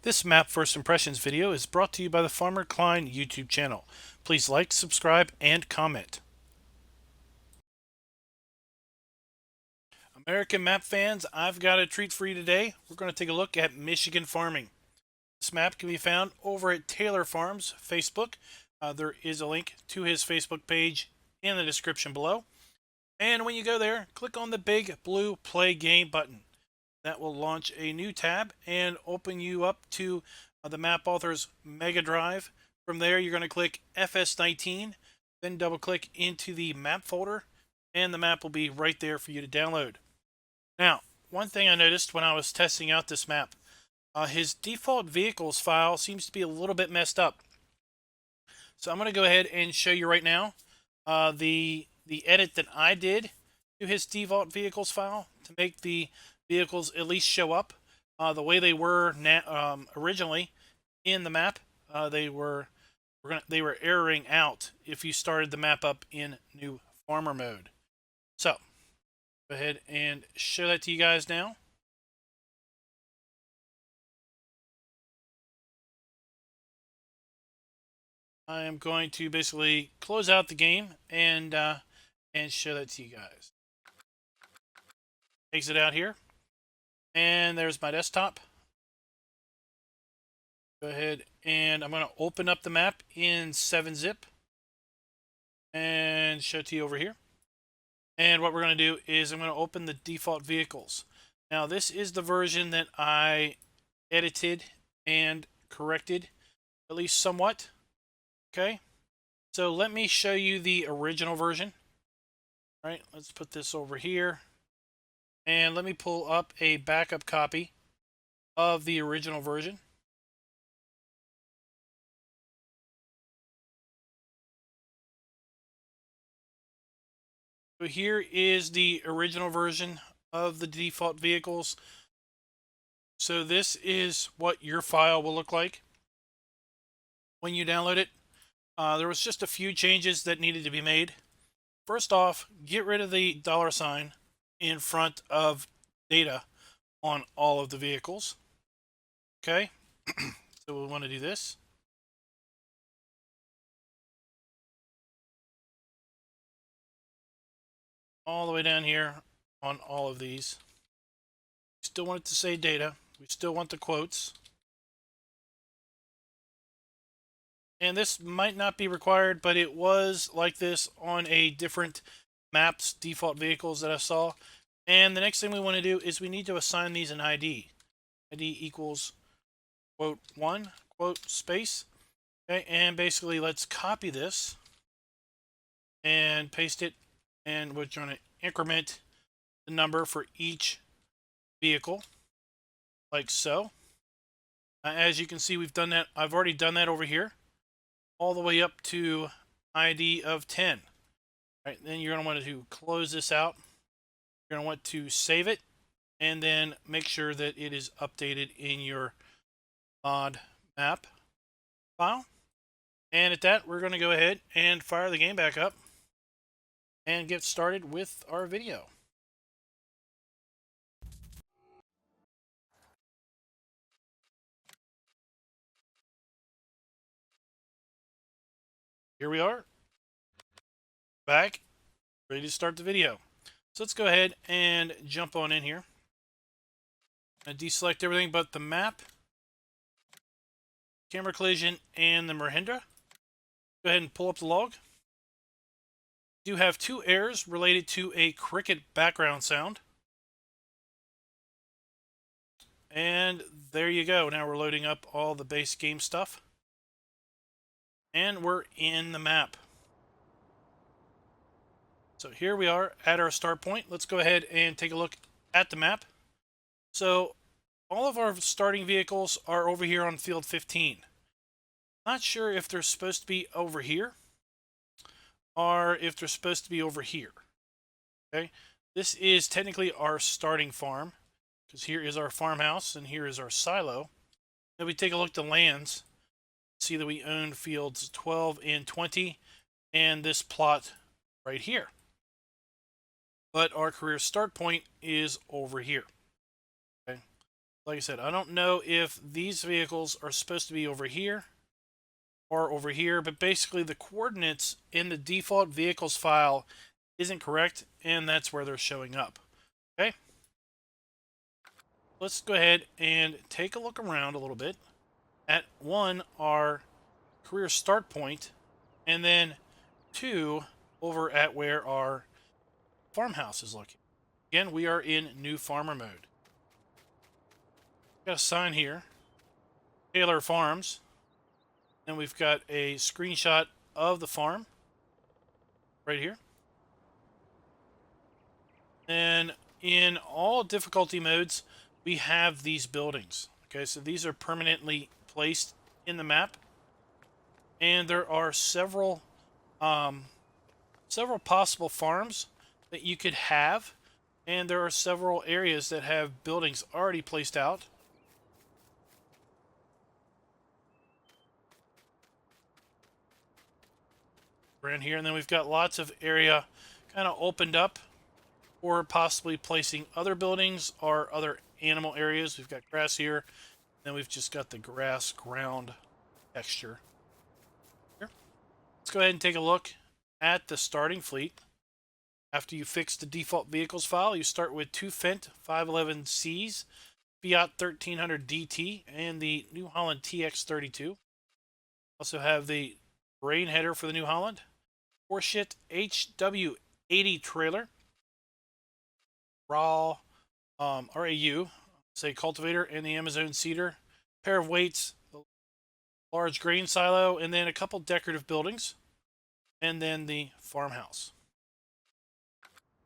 This map first impressions video is brought to you by the Farmer Klein YouTube channel. Please like, subscribe, and comment. American map fans, I've got a treat for you today. We're going to take a look at Michigan farming. This map can be found over at Taylor Farms Facebook. There is a link to his Facebook page in the description below. And when you go there, click on the big blue play game button. That will launch a new tab and open you up to the map author's Mega Drive. From there, you're going to click FS19, then double click into the map folder, and the map will be right there for you to download. Now, one thing I noticed when I was testing out this map, his default vehicles file seems to be a little bit messed up. So I'm going to go ahead and show you right now the edit that I did to his default vehicles file to make the vehicles at least show up the way they were originally in the map. They were erroring out if you started the map up in new farmer mode. So go ahead and show that to you guys now. I am going to basically close out the game and show that to you guys. Exit out here, and there's my desktop. Go ahead and I'm going to open up the map in 7-zip and show it to you over here. And what we're going to do is I'm going to open the default vehicles. Now this is the version that I edited and corrected, at least somewhat. Okay, so let me show you the original version. All right, let's put this over here. And let me pull up a backup copy of the original version. So here is the original version of the default vehicles. So this is what your file will look like when you download it. There was just a few changes that needed to be made. First off, get rid of the $sign in front of data on all of the vehicles. Okay, so we want to do this. All the way down here on all of these. We still want it to say data. We still want the quotes. And this might not be required, but it was like this on a different maps default vehicles that I saw. And the next thing we want to do is we need to assign these an ID. ID equals quote 1, quote space. Okay, and basically let's copy this and paste it, and we're going to increment the number for each vehicle like so. As you can see, we've done that. I've already done that over here all the way up to ID of 10. All right, then you're going to want to close this out. You're going to want to save it and then make sure that it is updated in your mod map file. And at that, we're going to go ahead and fire the game back up and get started with our video. Here we are, back, ready to start the video. So let's go ahead and jump on in here. I deselect everything but the map, camera collision, and the Mahindra. Go ahead and pull up the log. We do have 2 errors related to a cricket background sound. And there you go. Now we're loading up all the base game stuff. And we're in the map. So here we are at our start point. Let's go ahead and take a look at the map. So all of our starting vehicles are over here on field 15. Not sure if they're supposed to be over here or if they're supposed to be over here. Okay, this is technically our starting farm because here is our farmhouse and here is our silo. Then we take a look at the lands, see that we own fields 12 and 20 and this plot right here. But our career start point is over here. Okay, Like I said, I don't know if these vehicles are supposed to be over here or over here, but basically the coordinates in the default vehicles file isn't correct, and that's where they're showing up. Okay? Let's go ahead and take a look around a little bit at one, our career start point, and then two, over at where our farmhouse is located. Again, we are in new farmer mode. Got a sign here, Taylor Farms. Then we've got a screenshot of the farm right here. And in all difficulty modes, we have these buildings. Okay, so these are permanently placed in the map. And there are several possible farms that you could have. And there are several areas that have buildings already placed out. Around here, and then we've got lots of area kind of opened up or possibly placing other buildings or other animal areas. We've got grass here, then we've just got the grass ground texture here. Let's go ahead and take a look at the starting fleet. After you fix the default vehicles file, you start with two Fendt 511Cs, Fiat 1300 DT, and the New Holland TX32. Also have the grain header for the New Holland, Porsche HW80 trailer, RAU, say cultivator, and the Amazon seeder, pair of weights, the large grain silo, and then a couple decorative buildings, and then the farmhouse.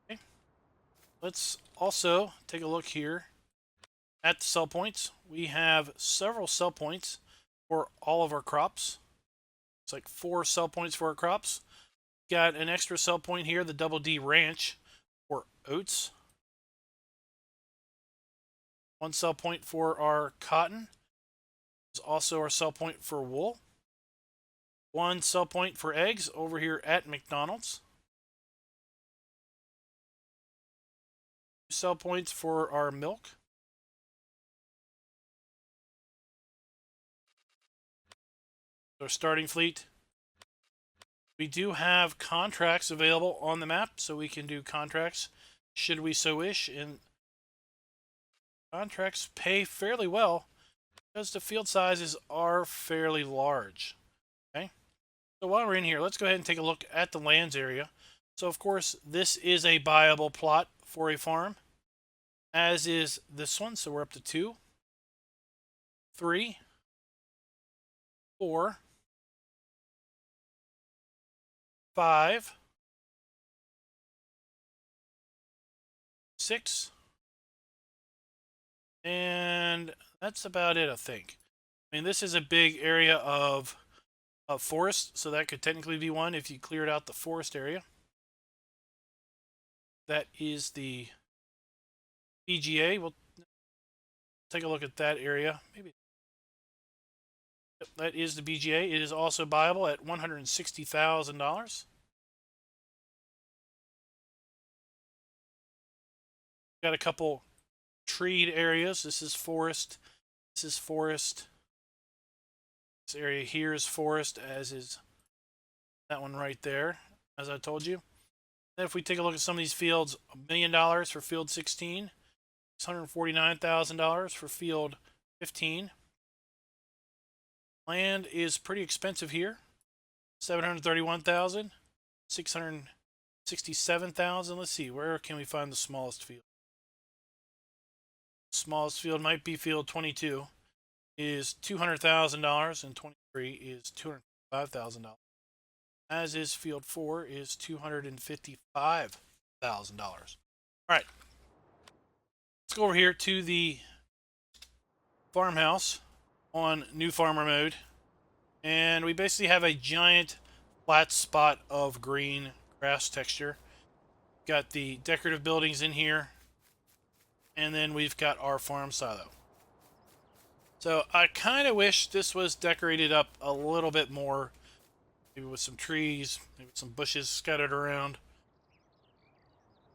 Okay. Let's also take a look here at the sell points. We have several sell points for all of our crops. It's like 4 sell points for our crops. Got an extra sell point here, the Double D Ranch for oats. 1 sell point for our cotton. There's also our sell point for wool. 1 sell point for eggs over here at McDonald's. 2 sell points for our milk. Our starting fleet. We do have contracts available on the map, so we can do contracts should we so wish, and contracts pay fairly well because the field sizes are fairly large. Okay, so while we're in here, let's go ahead and take a look at the lands area. So of course, this is a buyable plot for a farm, as is this one. So we're up to 2, 3, 4, 5, 6, and that's about it, I think. I mean, this is a big area of forest, so that could technically be one if you cleared out the forest area. That is the PGA. We'll take a look at that area. Maybe. Yep, that is the BGA. It is also buyable at $160,000. Got a couple treed areas. This is forest. This is forest. This area here is forest, as is that one right there, as I told you. Then if we take a look at some of these fields, $1 million for field 16, $649,000 for field 15. Land is pretty expensive here. $731,000, $667,000. Let's see, where can we find the smallest field? Smallest field might be field 22, is $200,000, and 23 is $205,000. As is field 4 is $255,000. All right, let's go over here to the farmhouse on new farmer mode, and we basically have a giant flat spot of green grass texture. Got the decorative buildings in here, and then we've got our farm silo. So I kind of wish this was decorated up a little bit more, maybe with some trees, maybe some bushes scattered around,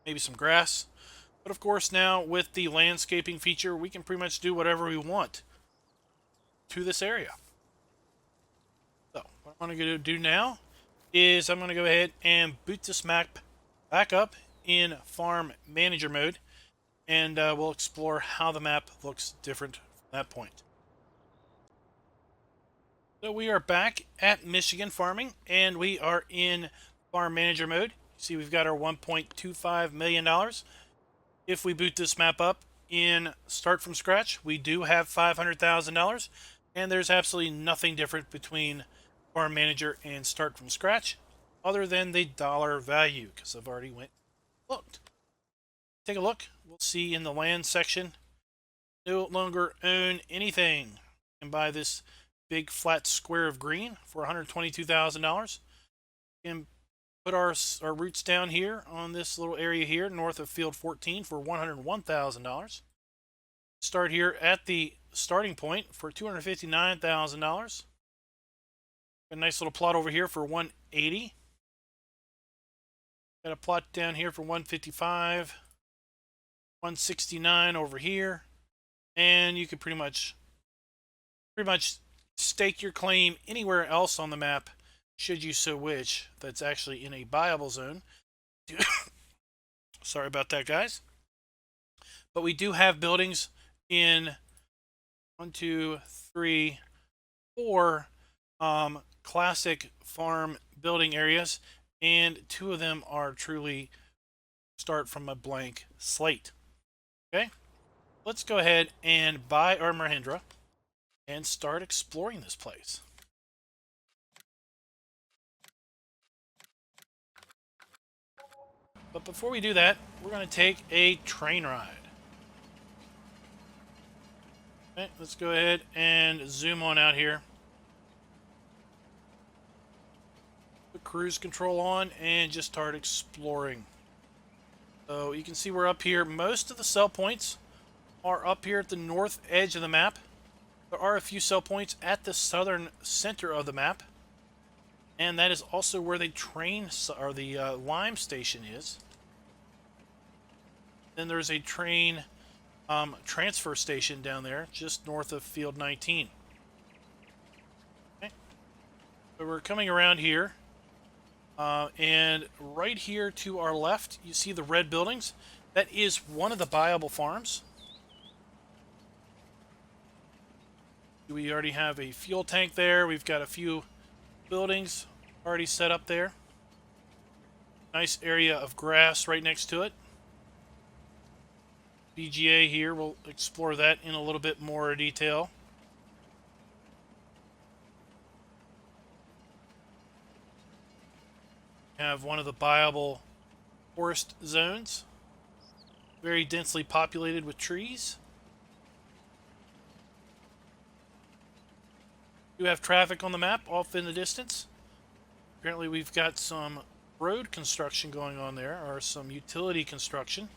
maybe some grass. But of course, now with the landscaping feature, we can pretty much do whatever we want to this area. So what I'm going to do now is I'm going to go ahead and boot this map back up in Farm Manager mode, and we'll explore how the map looks different from that point. So we are back at Michigan Farming, and we are in Farm Manager mode. See, we've got our $1.25 million. If we boot this map up in Start from Scratch, we do have $500,000, and there's absolutely nothing different between Farm Manager and Start from Scratch, other than the dollar value, because I've already went and looked. Take a look. We'll see in the land section, no longer own anything. And buy this big flat square of green for $122,000. And put our roots down here on this little area here north of field 14 for $101,000. Start here at the starting point for $259,000. A nice little plot over here for $180,000. Got a plot down here for $155,000. $169,000 over here, and you could pretty much stake your claim anywhere else on the map, should you so wish. That's actually in a buyable zone. Sorry about that, guys. But we do have buildings in 1, 2, 3, 4 classic farm building areas, and 2 of them are truly start from a blank slate. Okay, let's go ahead and buy our Mahindra and start exploring this place. But before we do that, we're going to take a train ride. Okay, let's go ahead and zoom on out here. Put cruise control on and just start exploring. So you can see we're up here. Most of the sell points are up here at the north edge of the map. There are a few sell points at the southern center of the map. And that is also where the train, or the lime station is. Then there's a train transfer station down there, just north of field 19. Okay. So we're coming around here. And right here to our left, you see the red buildings. That is one of the buyable farms. We already have a fuel tank there. We've got a few buildings already set up there. Nice area of grass right next to it. BGA here, we'll explore that in a little bit more detail. Have one of the buyable forest zones, very densely populated with trees. You have traffic on the map off in the distance. Apparently we've got some road construction going on there, or some utility construction.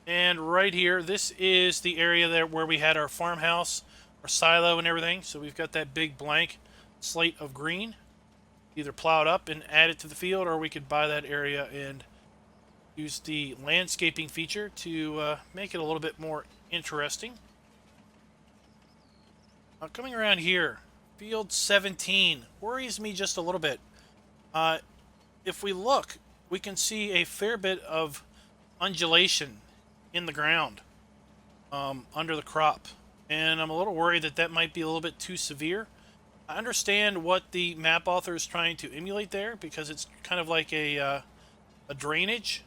And right here, this is the area there where we had our farmhouse, our silo and everything. So we've got that big blank slate of green. Either plow it up and add it to the field, or we could buy that area and use the landscaping feature to make it a little bit more interesting. Now, coming around here, field 17 worries me just a little bit. If we look, we can see a fair bit of undulation in the ground under the crop, and I'm a little worried that that might be a little bit too severe. I understand what the map author is trying to emulate there, because it's kind of like a drainage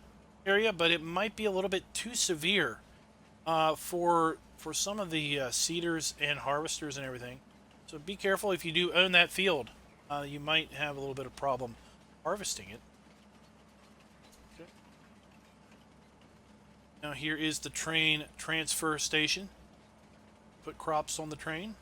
area, but it might be a little bit too severe for some of the seeders and harvesters and everything. So be careful if you do own that field. You might have a little bit of problem harvesting it. Okay. Now here is the train transfer station. Put crops on the train.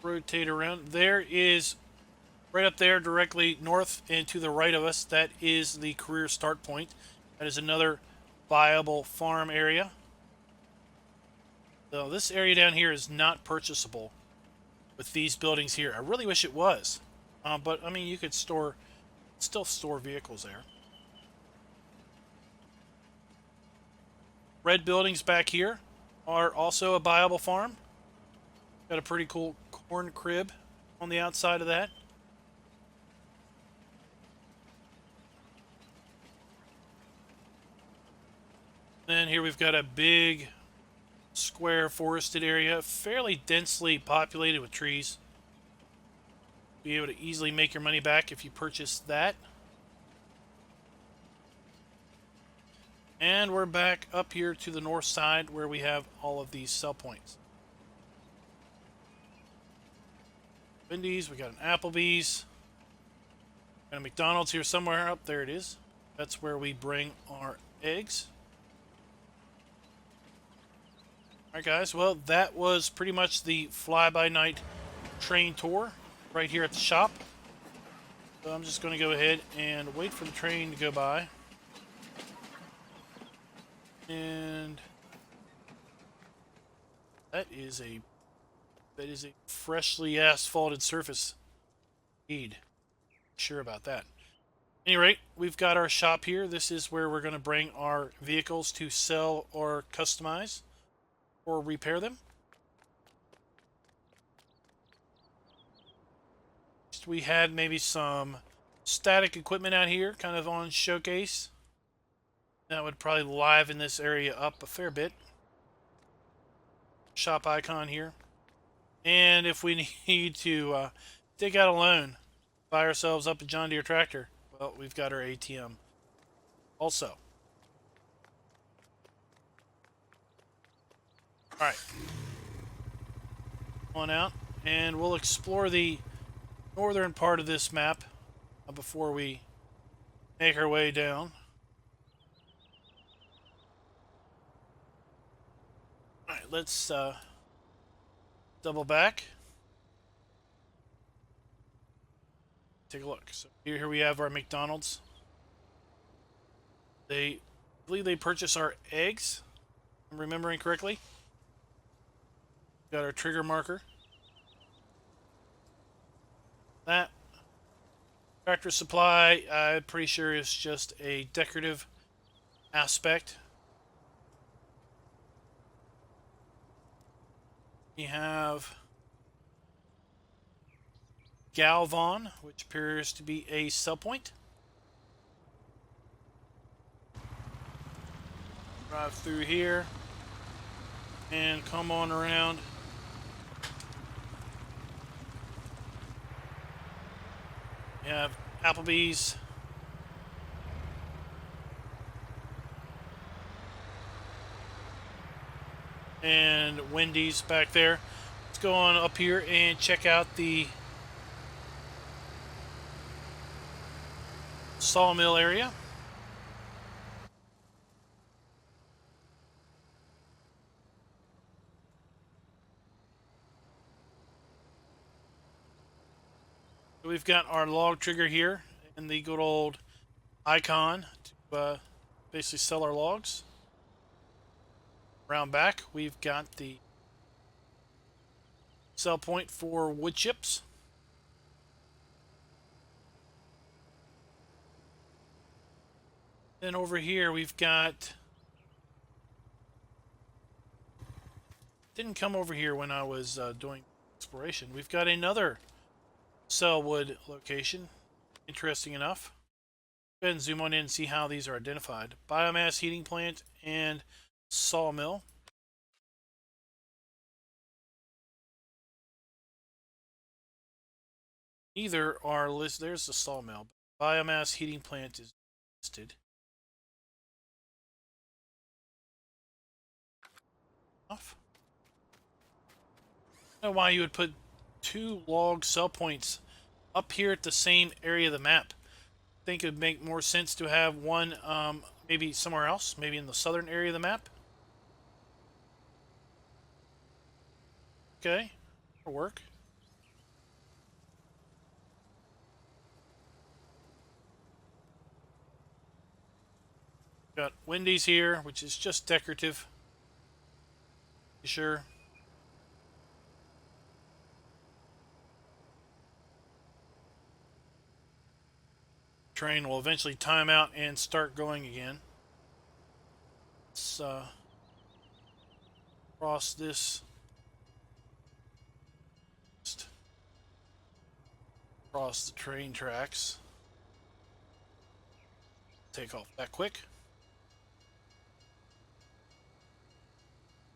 Rotate around. There is, right up there directly north and to the right of us, that is the career start point. That is another viable farm area. So this area down here is not purchasable with these buildings here. I really wish it was. But, I mean, you could still store vehicles there. Red buildings back here are also a buyable farm. Got a pretty cool corn crib on the outside of that. Then here we've got a big square forested area, fairly densely populated with trees. Be able to easily make your money back if you purchase that. And we're back up here to the north side where we have all of these sell points. Wendy's, we got an Applebee's. Got a McDonald's here somewhere. Up there it is. That's where we bring our eggs. Alright guys, well that was pretty much the fly-by-night train tour right here at the shop. So I'm just going to go ahead and wait for the train to go by. And that is a freshly asphalted surface. Indeed. Sure about that. At any rate, we've got our shop here. This is where we're going to bring our vehicles to sell or customize or repair them. We had maybe some static equipment out here, kind of on showcase. That would probably liven this area up a fair bit. Shop icon here. And if we need to take out a loan, buy ourselves up a John Deere tractor, well, we've got our ATM also. Alright. On out, and we'll explore the northern part of this map before we make our way down. Alright, let's double back. Take a look. So here we have our McDonald's. I believe they purchase our eggs, if I'm remembering correctly. Got our trigger marker. That Tractor Supply, I'm pretty sure is just a decorative aspect. We have Galvon, which appears to be a sell point. Drive through here and come on around. We have Applebee's. And Wendy's back there. Let's go on up here and check out the sawmill area. We've got our log trigger here and the good old icon to basically sell our logs. Around back, we've got the sell point for wood chips. Then over here, we've got... Didn't come over here when I was doing exploration. We've got another Sellwood location. Interesting enough. Go ahead and zoom on in and see how these are identified. Biomass heating plant and sawmill. Either are listed. There's the sawmill. Biomass heating plant is listed. Off. I don't know why you would put two log sell points up here at the same area of the map. I think it would make more sense to have one maybe somewhere else, maybe in the southern area of the map. Okay, that'll work. Got Wendy's here, which is just decorative. You sure? Train will eventually time out and start going again. Let's cross this. Just cross the train tracks. Take off that quick.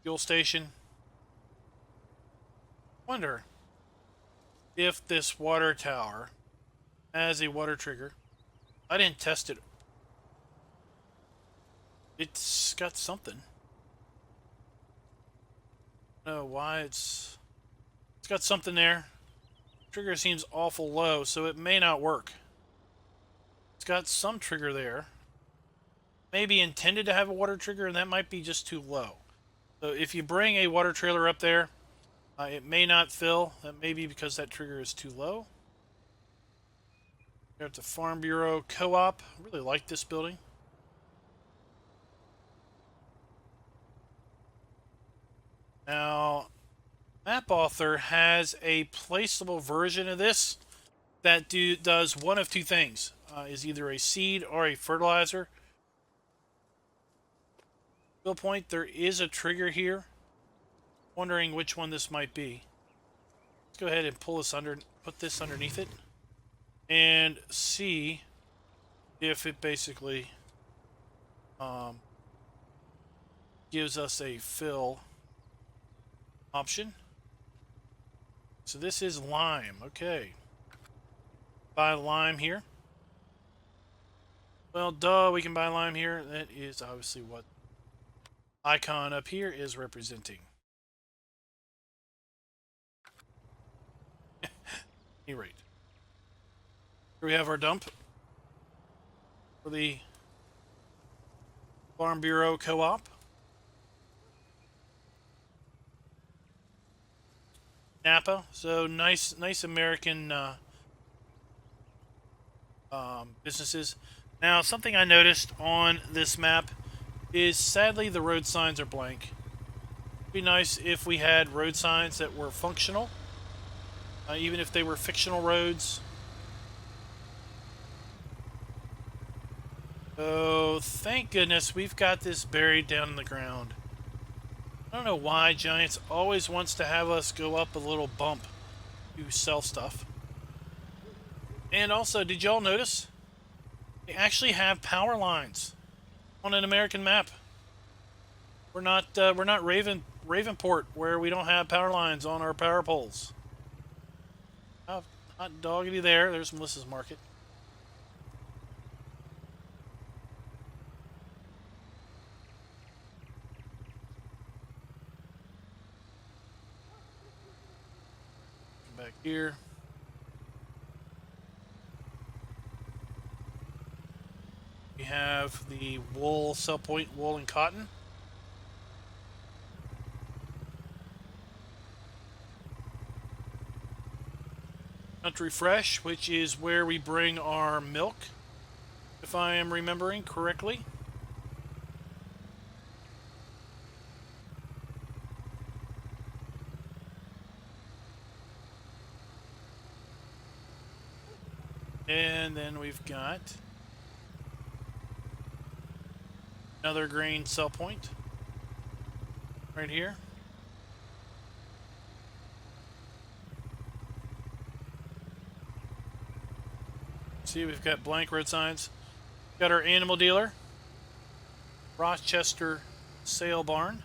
Fuel station. Wonder if this water tower has a water trigger. I didn't test it. It's got something. I don't know why it's got something there. Trigger seems awful low, so it may not work. It's got some trigger there. Maybe intended to have a water trigger, and that might be just too low. So if you bring a water trailer up there, it may not fill. That may be because that trigger is too low. Here at the Farm Bureau Co-op. I really like this building. Now, Map Author has a placeable version of this that does one of two things. Is either a seed or a fertilizer. Fill point, there is a trigger here. Wondering which one this might be. Let's go ahead and pull this under, put this underneath it, and see if it basically gives us a fill option. So this is lime. Okay. Buy lime here. Well, duh, we can buy lime here. That is obviously what icon up here is representing. At any rate. Here we have our dump for the Farm Bureau Co-op. Napa, so nice American businesses. Now, something I noticed on this map is sadly the road signs are blank. It'd be nice if we had road signs that were functional, even if they were fictional roads. Oh, thank goodness we've got this buried down in the ground. I don't know why Giants always wants to have us go up a little bump to sell stuff. And also, did y'all notice? They actually have power lines on an American map. We're not Ravenport, where we don't have power lines on our power poles. Oh, hot doggity there. There's Melissa's Market. Back here. We have the wool sell point, wool and cotton. Country Fresh, which is where we bring our milk, if I am remembering correctly. And then we've got another grain sell point right here. See, we've got blank road signs. Got our animal dealer, Rochester Sale Barn.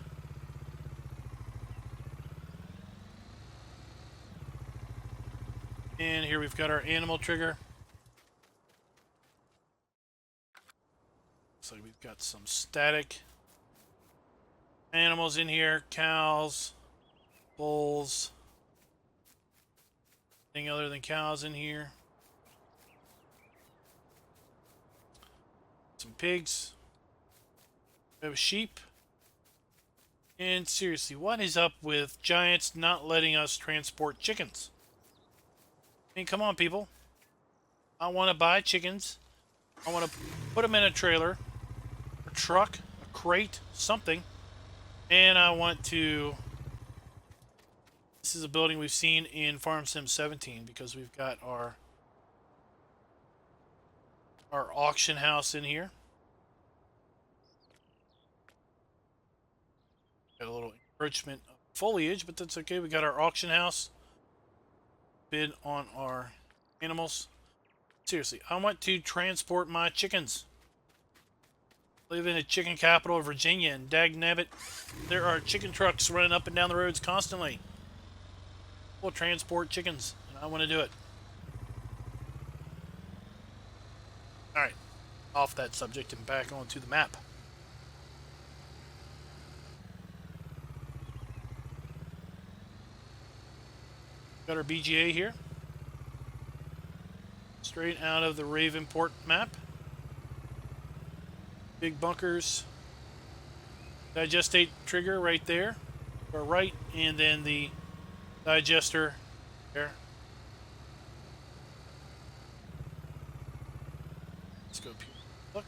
And here we've got our animal trigger. Looks like we've got some static animals in here. Cows, bulls. Anything other than cows in here. Some pigs. We have a sheep. And seriously, what is up with Giants not letting us transport chickens? I mean, come on, people. I want to buy chickens. I want to put them in a trailer, a truck, a crate, something. And I want to This is a building we've seen in Farm Sim 17 because we've got our auction house in here. Got a little encroachment of foliage, but that's okay. We got our auction house. Bid on our animals. Seriously, I want to transport my chickens. Live in a chicken capital of Virginia, and dagnabbit, there are chicken trucks running up and down the roads constantly. We'll transport chickens, and I want to do it. Alright, off that subject and back onto the map. Got our BGA here. Straight out of the Ravenport map. Big bunkers. Digestate trigger right there. Or right, and then the digester there. Let's go up here. Look.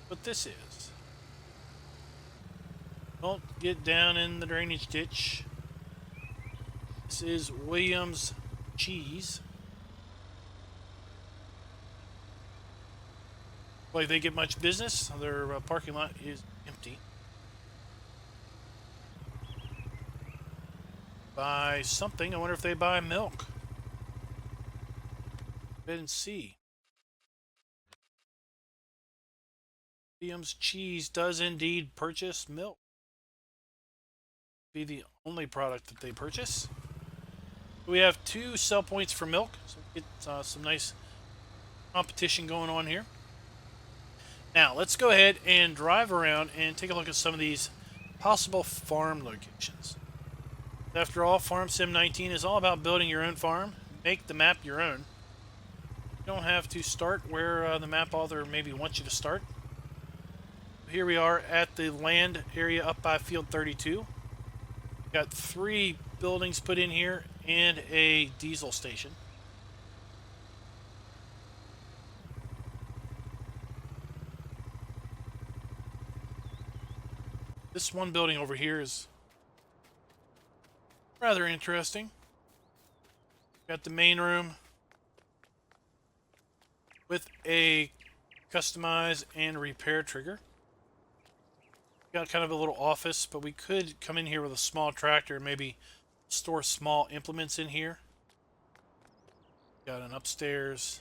What this is. Don't get down in the drainage ditch. This is Williams Cheese. Like they get much business. Their parking lot is empty. Buy something. I wonder if they buy milk. Go ahead and see. Williams Cheese does indeed purchase milk. Be the only product that they purchase. We have 2 sell points for milk, so we get some nice competition going on here. Now, let's go ahead and drive around and take a look at some of these possible farm locations. After all, Farm Sim 19 is all about building your own farm. Make the map your own. You don't have to start where the map author maybe wants you to start. Here we are at the land area up by field 32. Got 3 buildings put in here and a diesel station. This one building over here is rather interesting. Got the main room with a customize and repair trigger. Got kind of a little office, but we could come in here with a small tractor and maybe store small implements in here. Got an upstairs,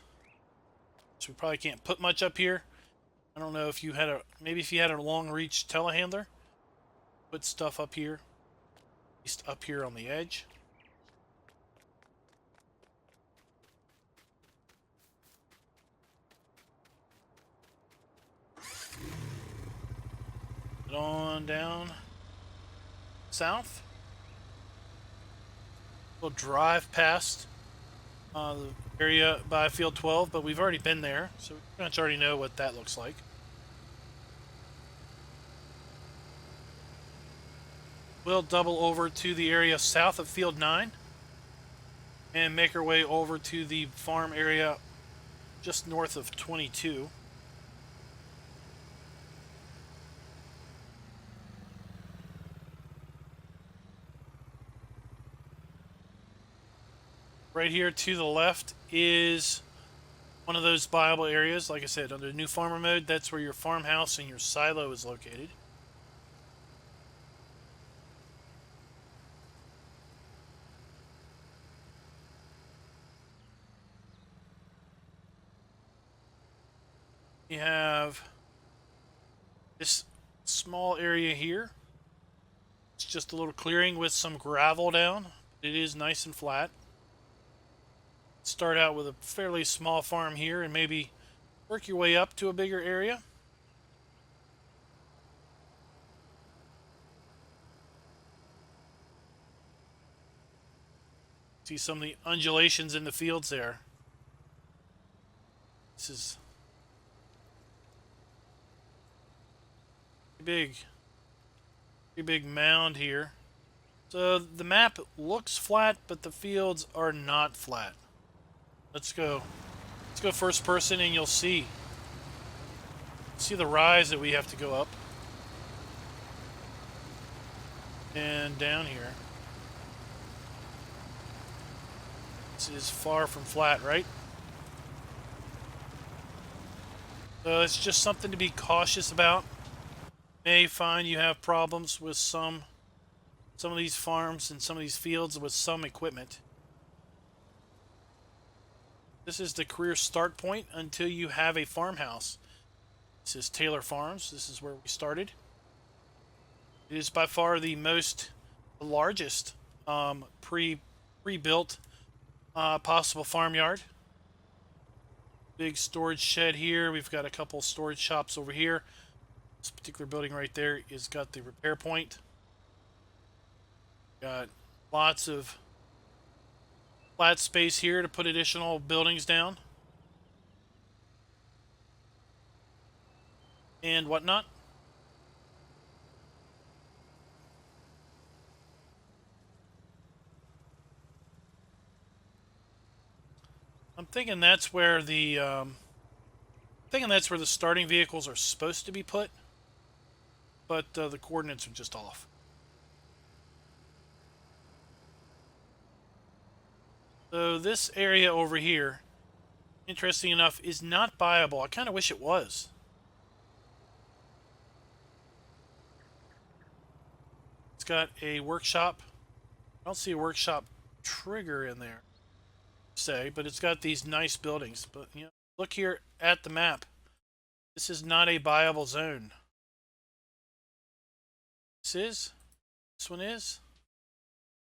so we probably can't put much up here. I don't know if you had maybe if you had a long reach telehandler, put stuff up here, at least up here on the edge. Get on down south. We'll drive past the area by field 12, but we've already been there, so we pretty much already know what that looks like. We'll double over to the area south of field 9 and make our way over to the farm area just north of 22. Right here to the left is one of those buyable areas. Like I said, under new farmer mode, that's where your farmhouse and your silo is located. You have this small area here. It's just a little clearing with some gravel down. It is nice and flat. Start out with a fairly small farm here and maybe work your way up to a bigger area. See some of the undulations in the fields there. This is pretty big mound here. So the map looks flat, but the fields are not flat. Let's go first person and you'll see the rise that we have to go up. And down here. This is far from flat, right? So it's just something to be cautious about. May find you have problems with some of these farms and some of these fields with some equipment. This is the career start point until you have a farmhouse. This is Taylor Farms. This is where we started. It is by far the largest pre-built possible farmyard. Big storage shed here. We've got a couple storage shops over here. This particular building right there is got the repair point. Got lots of flat space here to put additional buildings down and whatnot. I'm thinking that's where the starting vehicles are supposed to be put, but the coordinates are just off. So this area over here, interesting enough, is not buyable. I kind of wish it was. It's got a workshop. I don't see a workshop trigger in there, say, but it's got these nice buildings. But you know, look here at the map. This is not a buyable zone. This is. This one is.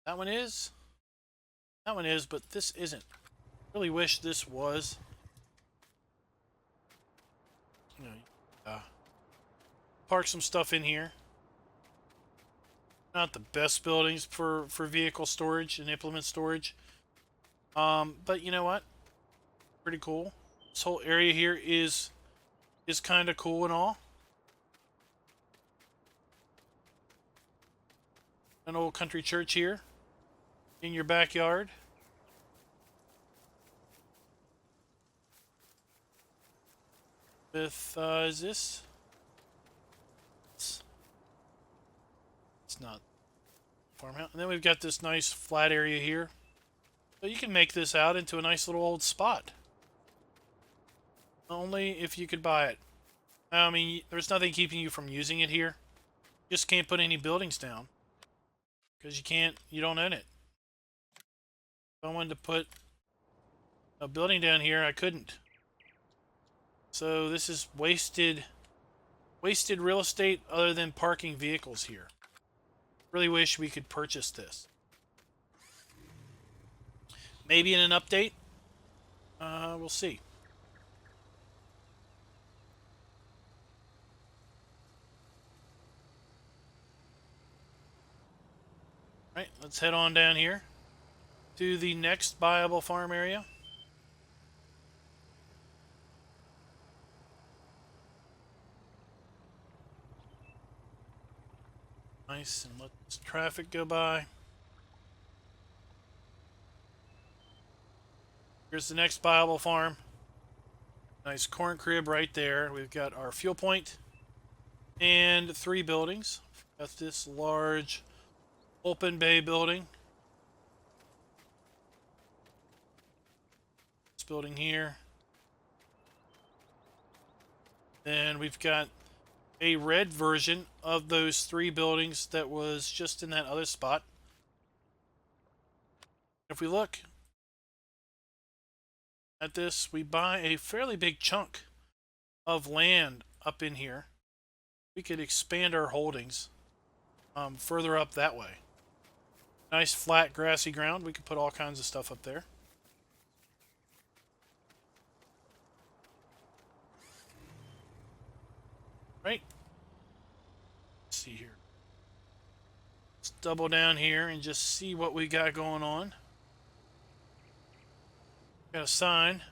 That one is. That one is, but this isn't. Really wish this was. You know, park some stuff in here. Not the best buildings for vehicle storage and implement storage. But you know what? Pretty cool. This whole area here is kind of cool and all. An old country church here in your backyard. With is this? It's not farmhouse. And then we've got this nice flat area here. So you can make this out into a nice little old spot. Only if you could buy it. I mean, there's nothing keeping you from using it here. You just can't put any buildings down. Because you don't own it. If I wanted to put a building down here, I couldn't. So this is wasted real estate other than parking vehicles here. Really wish we could purchase this. Maybe in an update. We'll see. All right, let's head on down here to the next buyable farm area. Nice, and let this traffic go by. Here's the next buyable farm. Nice corn crib right there. We've got our fuel point and 3 buildings. Got this large open bay building. This building here. Then we've got a red version of those 3 buildings that was just in that other spot. If we look at this, we buy a fairly big chunk of land up in here. We could expand our holdings further up that way. Nice flat grassy ground. We could put all kinds of stuff up there. Right? Let's see here. Let's double down here and just see what we got going on. Got a sign.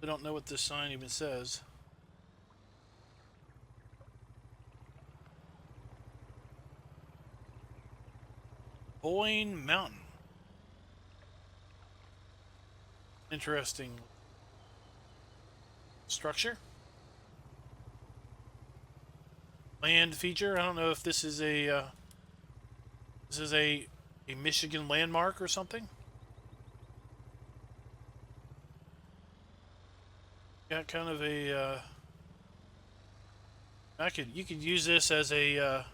I don't know what this sign even says. Boyne Mountain. Interesting structure. land feature. I don't know if this is a Michigan landmark or something. Got kind of a you could use this as a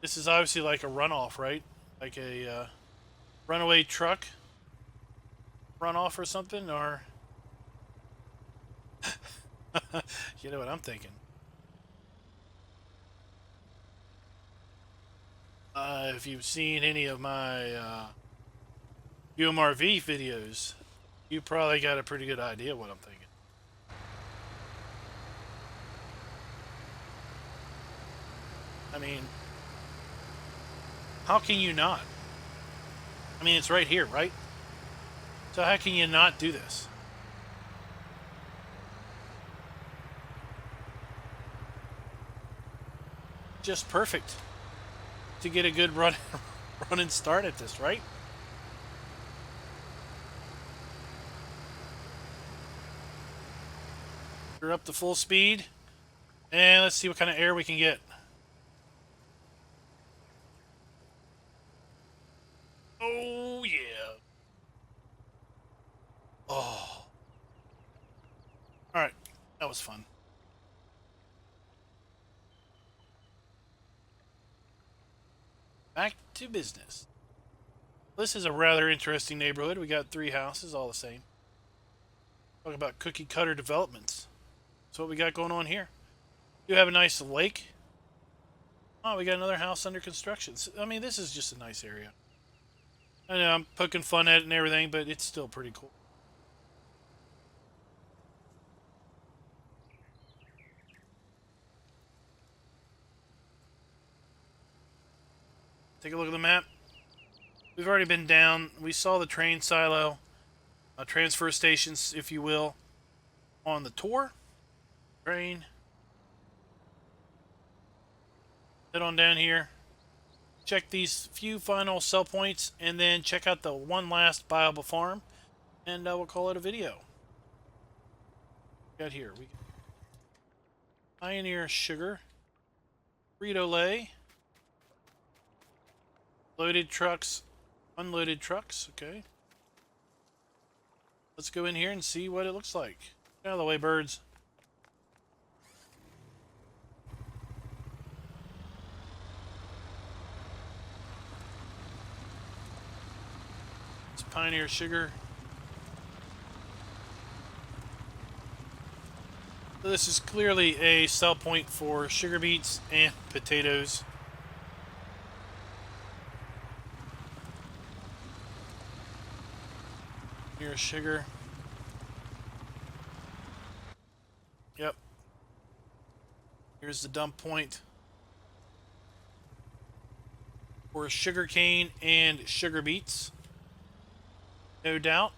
this is obviously like a runoff, right? Like a runaway truck runoff or something, or you know what I'm thinking. If you've seen any of my UMRV videos, you probably got a pretty good idea what I'm thinking. I mean, how can you not? I mean, it's right here, right? So how can you not do this? Just perfect to get a good run and start at this, right? We're up to full speed, and let's see what kind of air we can get. Oh yeah. Oh. All right, that was fun. Back to business. This is a rather interesting neighborhood. We got 3 houses, all the same. Talk about cookie cutter developments. That's what we got going on here. You have a nice lake. Oh, we got another house under construction. I mean, this is just a nice area. I know I'm poking fun at it and everything, but it's still pretty cool. Take a look at the map. We've already been down. We saw the train silo, transfer stations, if you will, on the tour. Train. Head on down here. Check these few final sell points, and then check out the one last buyable farm, and we'll call it a video. Got here. We got Pioneer Sugar, Frito-Lay, loaded trucks, unloaded trucks. Okay. Let's go in here and see what it looks like. Get out of the way, birds. It's Pioneer Sugar. So this is clearly a sell point for sugar beets and potatoes. Here's sugar. Yep. Here's the dump point for sugar cane and sugar beets. No doubt.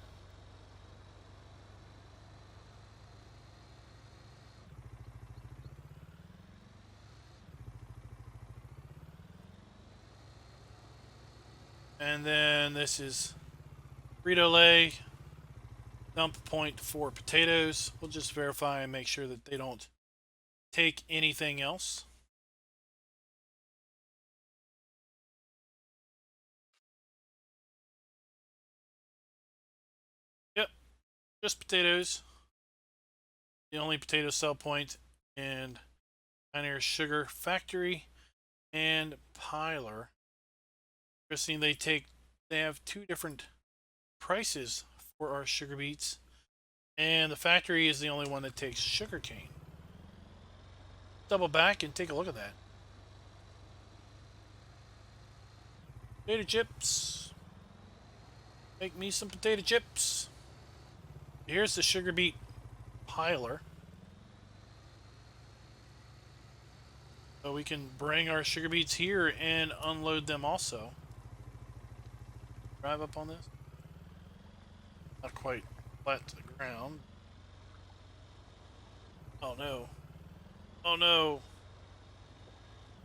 And then this is Frito-Lay dump point for potatoes. We'll just verify and make sure that they don't take anything else. Yep, just potatoes. The only potato sell point, and Pioneer Sugar Factory and Piler. Interesting, they have 2 different prices for our sugar beets, and the factory is the only one that takes sugar cane. Double back and take a look at that. Potato chips. Make me some potato chips. Here's the sugar beet piler. So we can bring our sugar beets here and unload them also. Drive up on this. Not quite flat to the ground. Oh no. Oh no.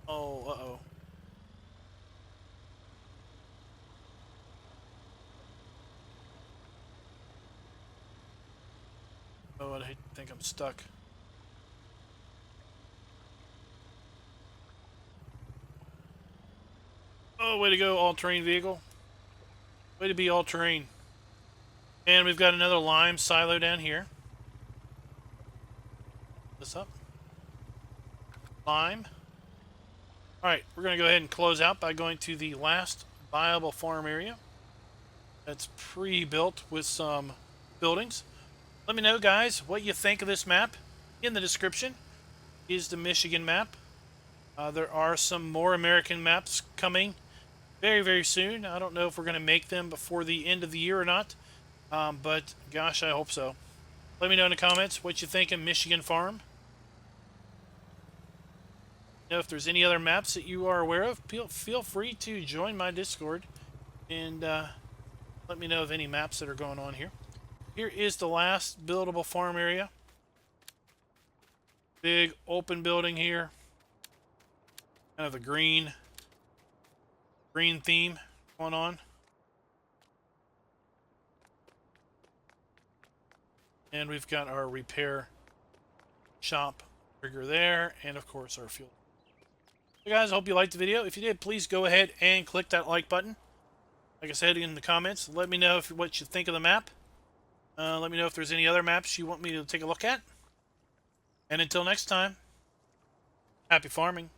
Oh, uh-oh. Oh, I think I'm stuck. Oh, way to go, all-terrain vehicle. Way to be all-terrain. And we've got another lime silo down here. This up. Lime. Alright, we're going to go ahead and close out by going to the last viable farm area. That's pre-built with some buildings. Let me know, guys, what you think of this map. In the description is the Michigan map. There are some more American maps coming very, very soon. I don't know if we're going to make them before the end of the year or not, but gosh, I hope so. Let me know in the comments what you think of Michigan Farm. If there's any other maps that you are aware of, feel free to join my Discord and let me know of any maps that are going on here. Here is the last buildable farm area. Big open building here. Kind of a green theme going on. And we've got our repair shop trigger there, and of course our fuel. So guys, I hope you liked the video. If you did, please go ahead and click that like button. Like I said in the comments, let me know what you think of the map. Let me know if there's any other maps you want me to take a look at. And until next time, happy farming.